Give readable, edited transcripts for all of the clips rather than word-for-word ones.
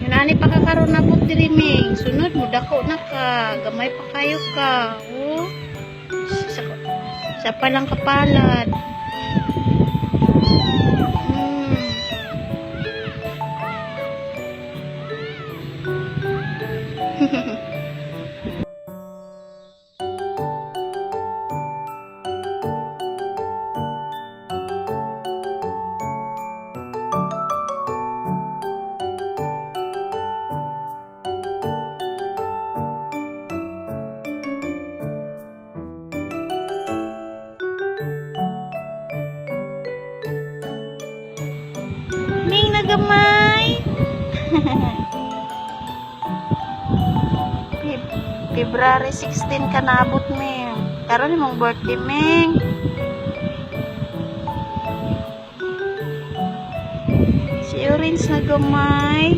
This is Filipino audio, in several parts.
Nani pa kakaroon na po diriming. Sunod mo dako na ka. Gamay pa kayo ka. Oh. Sa, sa palang kapalad. Ming nagamay. February 16 ka naabot, Ming. Karon imong birthday, Ming. Si Orange nagamay.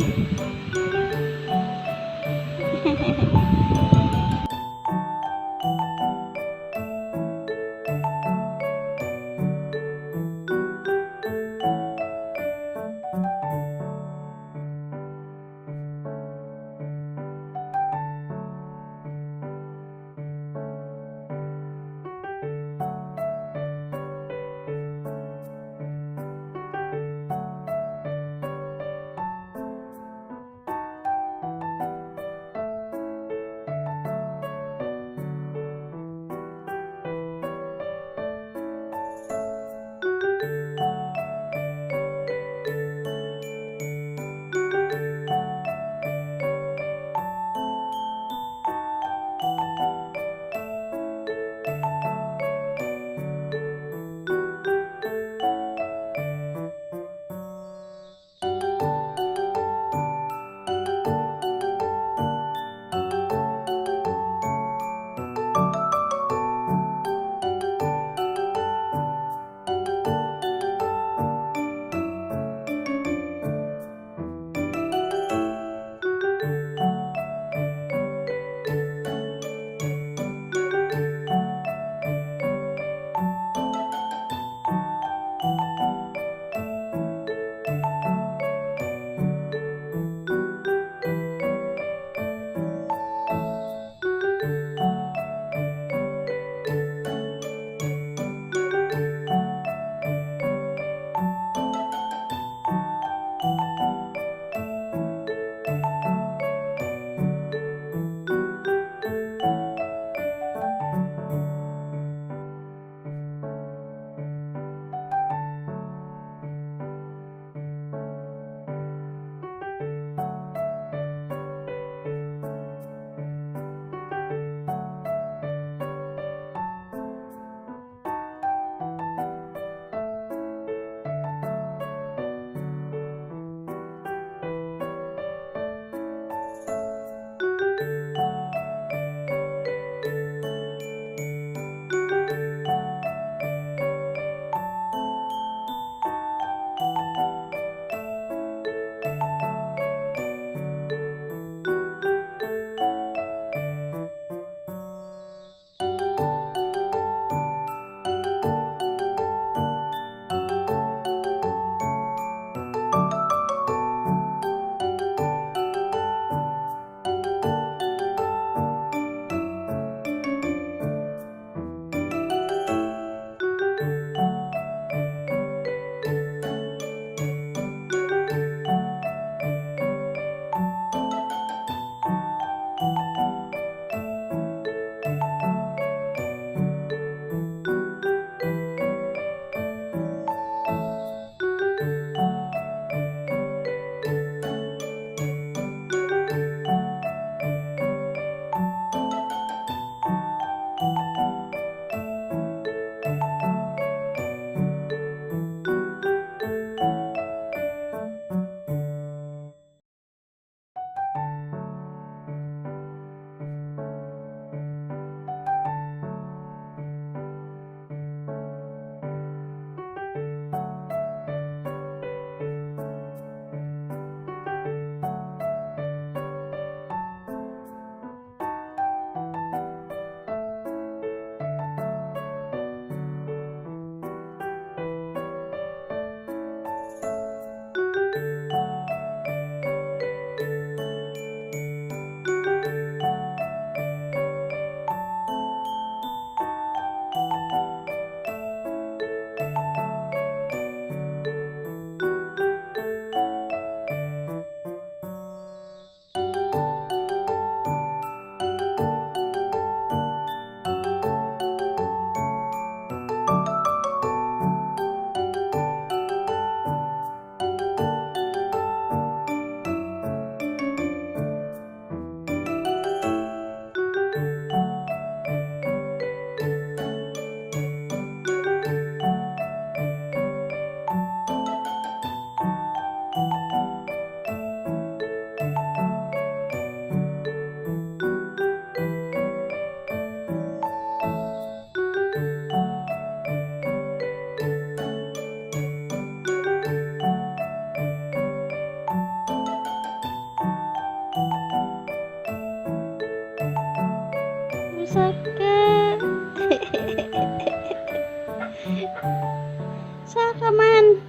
ka man.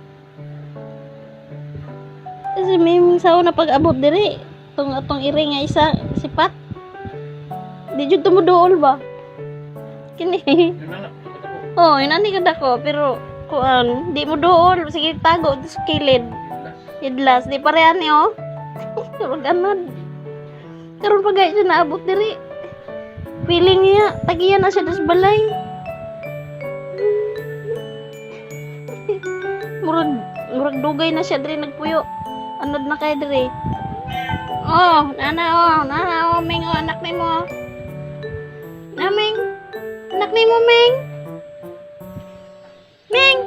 Kasi may sao na pag-abot diri. Atong iri nga isa sipat. Di jud tumuduol ba? Kini. Oh, inani kada ko pero kuan, di mo duol, sige tago sa kilid. Idlas, di parehan ni oh. Pero ganun. Karon pa guys naabot diri. Feeling niya tagiyan na siya sa balay. Murag dugay na siya diri nagpuyo. Anod na kay diri. Oh, nana oh, Ming oh, anak ni mo. Na Ming. Anak ni mo, Ming. Ming.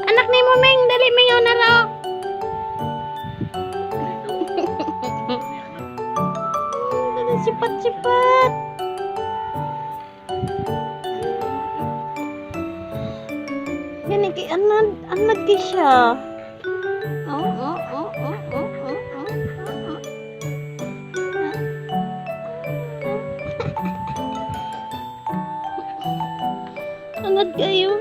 Anak ni mo, Ming, dali Ming oh nara oh. Sipat-sipat. Yan iki anad ki siya. Oh. Anad kayo.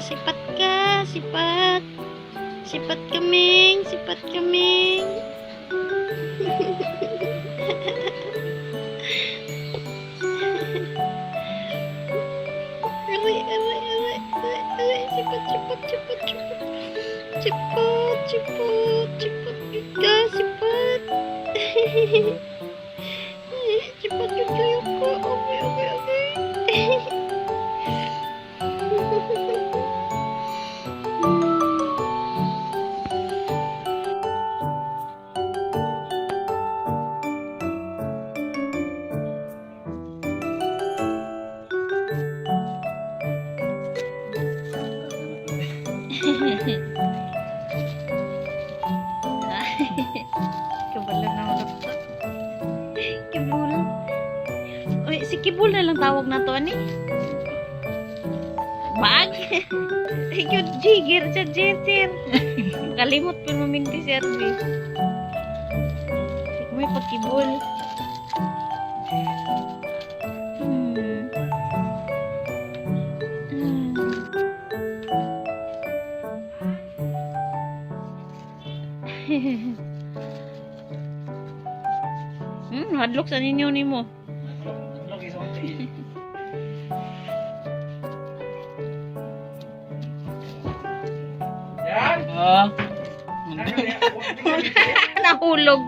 Sipat ka. Sipat kaming. Aray. Sipat ka, sipat. Sipat ka kayo ko. Okay. Kabalo na ako. Kibul. Uy, si Kibul na lang tawag na to, ani? Bag? Ayun, jigger sa jeter. Kalimot pa maminti si Arby. May pagkibul. Hadlok sa ninyo nimo. Yan! Nahulog.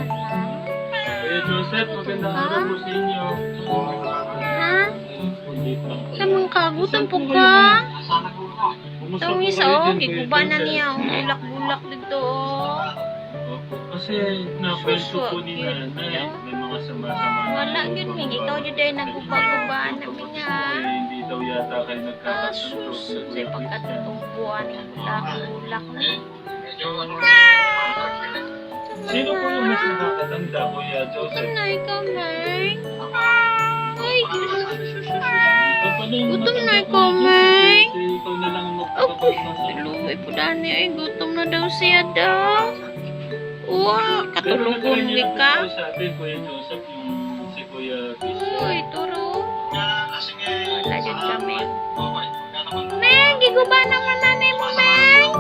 Kuya Joseph, magandang araw po sa inyo. Ha? Lamang kagutan po ka. Itong isa, giguba na niya. Bulak-bulak dito. Opo, kasi na-kwento po ni nanay, may mga sama-sama. Wala yun, Ming. Ikaw yun dahil naguba-gubaan namin nga. Hindi daw yata kayo nagkakasunod sa Sa Kuya Christian. pagkatutungkuan ng bulak-bulak na. Sino po yung mas nakakatanda, Kuya Joseph? Na ikaw, Ming. Ay, Ikaw pala yung gutom na matanda, ikaw, Kuya Ming. Joseph. Kasi ikaw na lang ang Ako, magpapagmasal. luwi po dani. Ay, gutom na daw siya daw. Uwa, Pero katulugon natry ni niyo na ka. po sa atin, Kuya Joseph, yung si Kuya Christian. Uy, turo. Wala dyan kami. Meng, giguba naman nanay mo, Meng.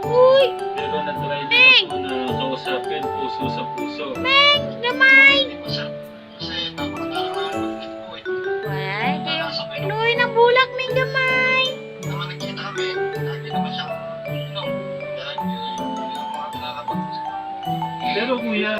Uy, Pero na-try niyo na po na kausapin puso sa puso. Meng, gamay. Wala, inuwi ng bulak, Meng, gamay. Pero Kuya,